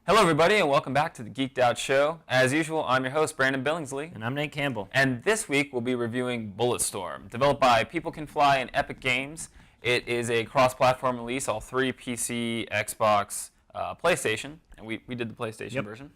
Hello, everybody, and welcome back to the geek'd Show. As usual, I'm your host, Brandon Billingsley. And I'm Nate Campbell. And this week, we'll be reviewing Bulletstorm, developed by People Can Fly and Epic Games. It is a cross-platform release, all three, PC, Xbox, PlayStation, and we did the PlayStation version.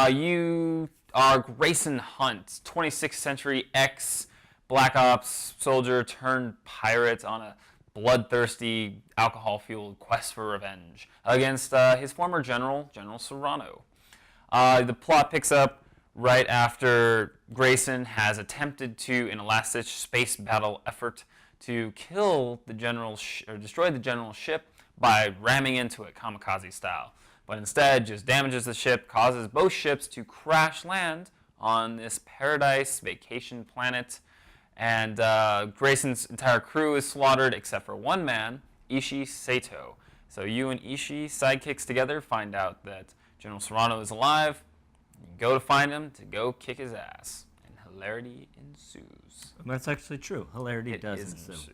You are Grayson Hunt, 26th Century X Black Ops soldier turned pirate on a bloodthirsty, alcohol-fueled quest for revenge against his former general, General Serrano. The plot picks up right after Grayson has attempted to, in a last-ditch space battle effort, to kill the general or destroy the general's ship by ramming into it, kamikaze style. But instead, just damages the ship, causes both ships to crash land on this paradise vacation planet. And Grayson's entire crew is slaughtered except for one man, Ishii Sato. So you and Ishii, sidekicks together, find out that General Serrano is alive. You go to find him to go kick his ass. And hilarity ensues. That's actually true. Hilarity does ensue.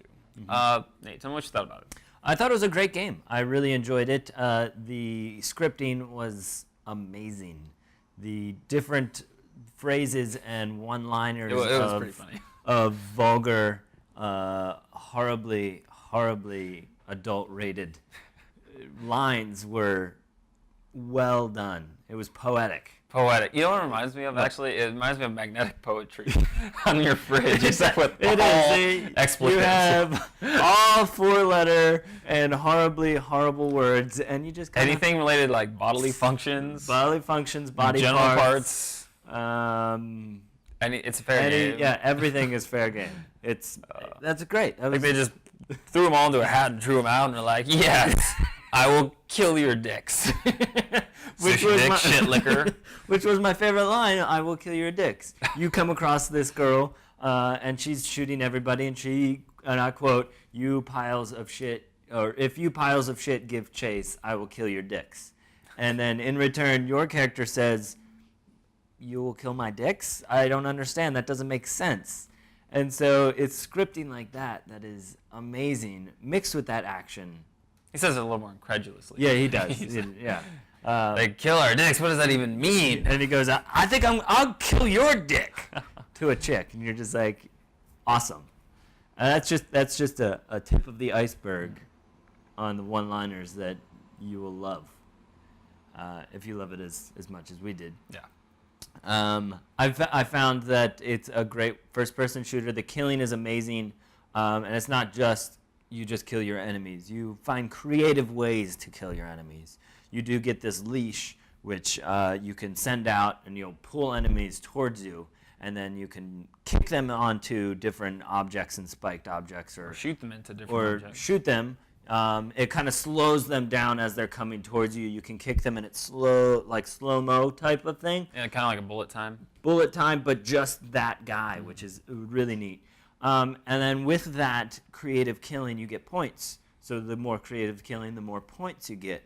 Nate, tell me what you thought about it. I thought it was a great game. I really enjoyed it. The scripting was amazing. The different phrases and one-liners It was pretty funny. Of vulgar, horribly adult-rated lines were well done. It was poetic. Poetic. You know what it reminds me of, actually? It reminds me of magnetic poetry on your fridge, except with expletives. You have all four-letter and horrible words, and you just anything related like bodily functions, body general parts. It's a fair game. Yeah, everything is fair game. That's great. I think they just threw them all into a hat and drew them out, and they're like, "Yes, I will kill your dicks." Which was dick, shit liquor. Which was my favorite line. I will kill your dicks. You come across this girl, and she's shooting everybody, and I quote, "You piles of shit, or if you piles of shit give chase, I will kill your dicks." And then in return, your character says, "You will kill my dicks? I don't understand. That doesn't make sense." And so it's scripting like that is amazing, mixed with that action. He says it a little more incredulously. Yeah, he does. Yeah. Like, kill our dicks? What does that even mean? And he goes, I think I'll kill your dick to a chick. And you're just like, awesome. And that's just a tip of the iceberg on the one-liners that you will love. If you love it as much as we did. Yeah. I found that it's a great first-person shooter. The killing is amazing, and it's not just you just kill your enemies. You find creative ways to kill your enemies. You do get this leash, which you can send out, and you'll pull enemies towards you, and then you can kick them onto different objects and spiked objects, or shoot them into different objects. Shoot them. It kind of slows them down as they're coming towards you. You can kick them, and it's slow-mo type of thing. Yeah, kind of like a bullet time. Bullet time, but just that guy, which is really neat. And then with that creative killing, you get points. So the more creative killing, the more points you get.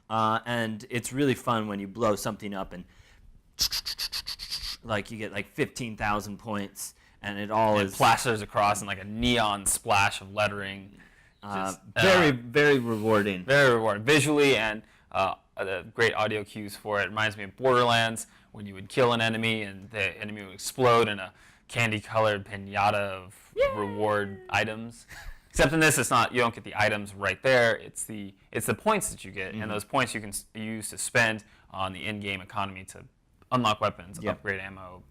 And it's really fun when you blow something up and like you get like 15,000 points, and it plasters across in like a neon splash of lettering. Very rewarding. Very rewarding visually, and the great audio cues for it. It reminds me of Borderlands, when you would kill an enemy and the enemy would explode in a candy-colored pinata of reward items. Except in this, it's not. You don't get the items right there. It's the points that you get, and those points you can use to spend on the in-game economy to unlock weapons, upgrade ammo,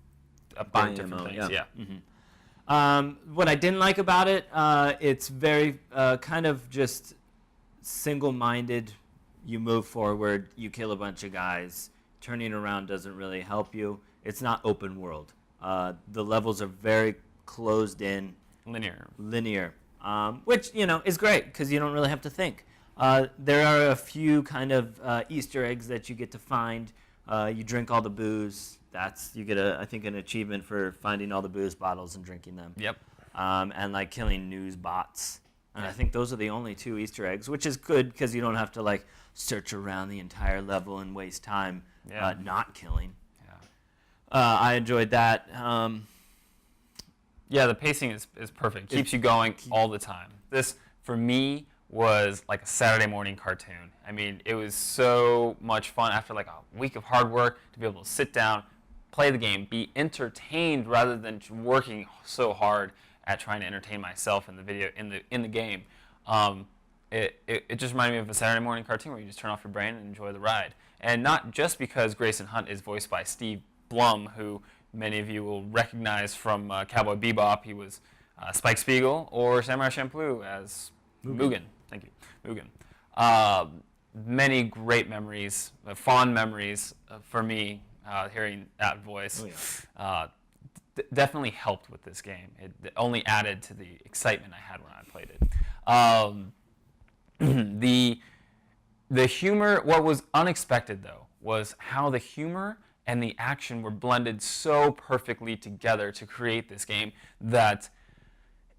upgrade different things. Yeah. What I didn't like about it, it's very kind of just single-minded. You move forward, you kill a bunch of guys. Turning around doesn't really help you. It's not open world. The levels are very closed in. Linear. Which, is great because you don't really have to think. There are a few kind of Easter eggs that you get to find. You drink all the booze. You get I think an achievement for finding all the booze bottles and drinking them. Yep. And like killing news bots. And I think those are the only two Easter eggs, which is good because you don't have to like search around the entire level and waste time not killing. Yeah. I enjoyed that. Yeah, the pacing is perfect. Keeps you going all the time. This, for me, was like a Saturday morning cartoon. I mean, it was so much fun after like a week of hard work to be able to sit down, play the game, be entertained rather than working so hard at trying to entertain myself in the game. It just reminded me of a Saturday morning cartoon where you just turn off your brain and enjoy the ride. And not just because Grayson Hunt is voiced by Steve Blum, who many of you will recognize from Cowboy Bebop. He was Spike Spiegel, or Samurai Champloo as Mugen. Thank you, Mugen. Many great memories, fond memories for me hearing that voice. Oh, yeah. Definitely helped with this game. It only added to the excitement I had when I played it. The humor, what was unexpected though, was how the humor and the action were blended so perfectly together to create this game that,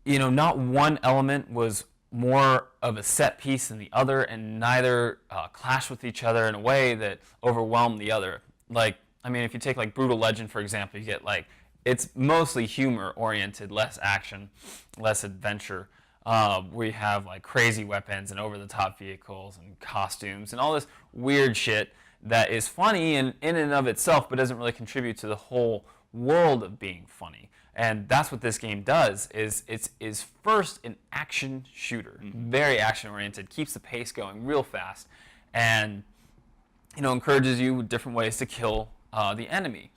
not one element was more of a set piece than the other, and neither clashed with each other in a way that overwhelmed the other. Like, I mean, if you take like Brutal Legend, for example, you get like, it's mostly humor oriented, less action, less adventure. We have like crazy weapons and over-the-top vehicles and costumes and all this weird shit that is funny in and of itself, but doesn't really contribute to the whole world of being funny. And that's what this game does. Is first an action shooter, very action-oriented, keeps the pace going real fast, and encourages you with different ways to kill the enemy.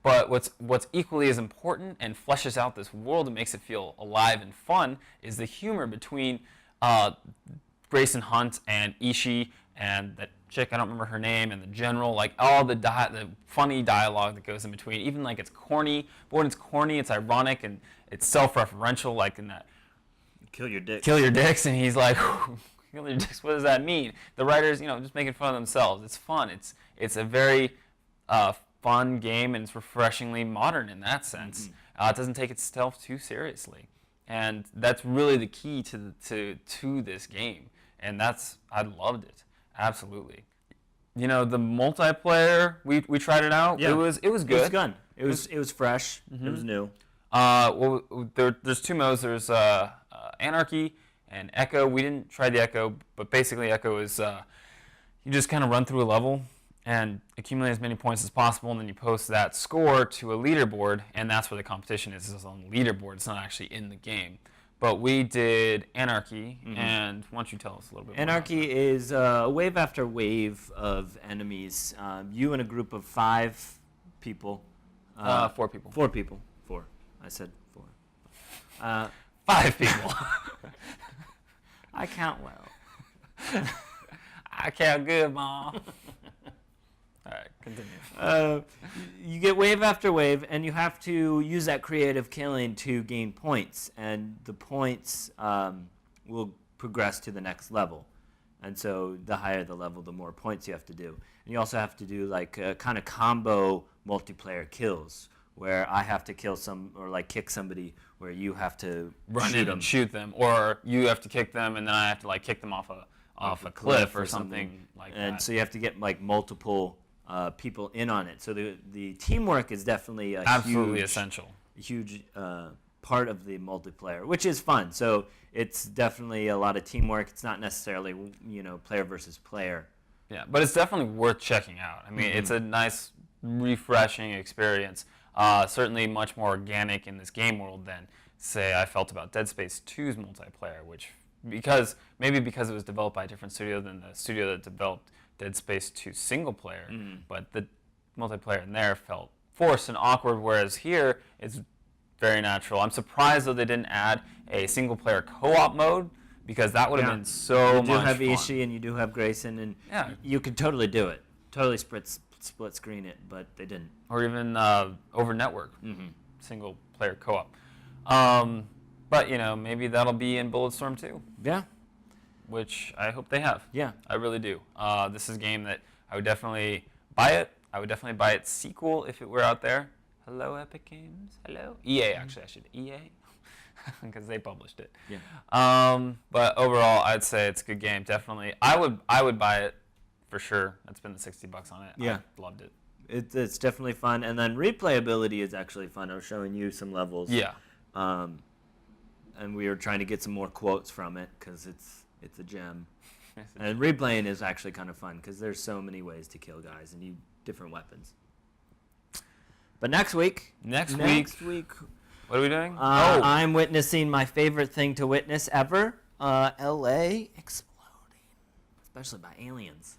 But what's equally as important and fleshes out this world and makes it feel alive and fun is the humor between Grayson Hunt and Ishii and that chick, I don't remember her name, and the general, like all the funny dialogue that goes in between. Even like it's corny, but when it's corny, it's ironic and it's self-referential, like in that Kill your dick. Kill your dicks, and he's like, kill your dicks, what does that mean? The writers, just making fun of themselves. It's fun. It's a very fun game, and it's refreshingly modern in that sense. It doesn't take itself too seriously, and that's really the key to this game. And I loved it, absolutely. The multiplayer, we tried it out. Yeah. It was good. It was good. It was fresh. It was new. There's two modes. There's Anarchy and Echo. We didn't try the Echo, but basically Echo is you just kind of run through a level and accumulate as many points as possible, and then you post that score to a leaderboard, and that's where the competition is. It's on the leaderboard. It's not actually in the game. But we did Anarchy, and why don't you tell us a little bit more? Anarchy is wave after wave of enemies. You and a group of 5 people. 4 people. 4 people. 4. I said 4. 5 people. I count well. I count good, Mom. All right, continue. You get wave after wave, and you have to use that creative killing to gain points, and the points will progress to the next level. And so the higher the level, the more points you have to do. And you also have to do like kind of combo multiplayer kills, where I have to kill or like kick somebody, where you have to run in and shoot them, or you have to kick them, and then I have to like kick them off a cliff or something like that. And so you have to get like multiple people in on it. So the teamwork is definitely absolutely essential. Huge part of the multiplayer, which is fun. So it's definitely a lot of teamwork. It's not necessarily player versus player. Yeah, but it's definitely worth checking out. I mean, it's a nice, refreshing experience. Certainly much more organic in this game world than, say, I felt about Dead Space 2's multiplayer, which because it was developed by a different studio than the studio that developed Dead Space 2 single player, but the multiplayer in there felt forced and awkward, whereas here it's very natural. I'm surprised though they didn't add a single player co-op mode, because that would have been so much fun. You do have Ishii and you do have Grayson, and you could totally do it. Totally split screen it, but they didn't. Or even over network, single player co-op. But maybe that'll be in Bulletstorm 2. Yeah. Which I hope they have. Yeah. I really do. This is a game that I would definitely buy it. I would definitely buy its sequel if it were out there. Hello, Epic Games. Hello. EA, actually. I should. EA. Because they published it. Yeah. But overall, I'd say it's a good game. Definitely. I would buy it for sure. I'd spend the $60 on it. Yeah. I loved it. It's definitely fun. And then replayability is actually fun. I was showing you some levels. Yeah. And we were trying to get some more quotes from it, because It's a gem. And replaying is actually kind of fun because there's so many ways to kill guys and different weapons. But next week. Next week. What are we doing? I'm witnessing my favorite thing to witness ever. L.A. exploding, especially by aliens.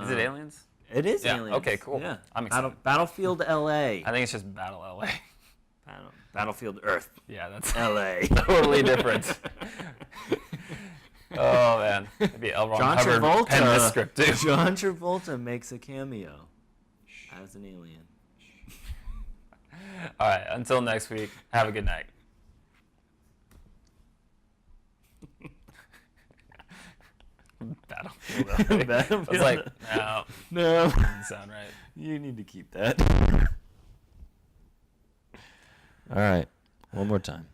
Is it aliens? It is Yeah. aliens. Okay, cool. Yeah. I'm excited. Battlefield L.A. I think it's just Battle LA. Battlefield Earth. Yeah, that's L.A. totally different. Oh man, maybe L. Ron John Hubbard Travolta. penned this script too. John Travolta makes a cameo as an alien. All right, until next week, have a good night. Battlefield. Battlefield. I was like, no, doesn't sound right. You need to keep that. All right, one more time.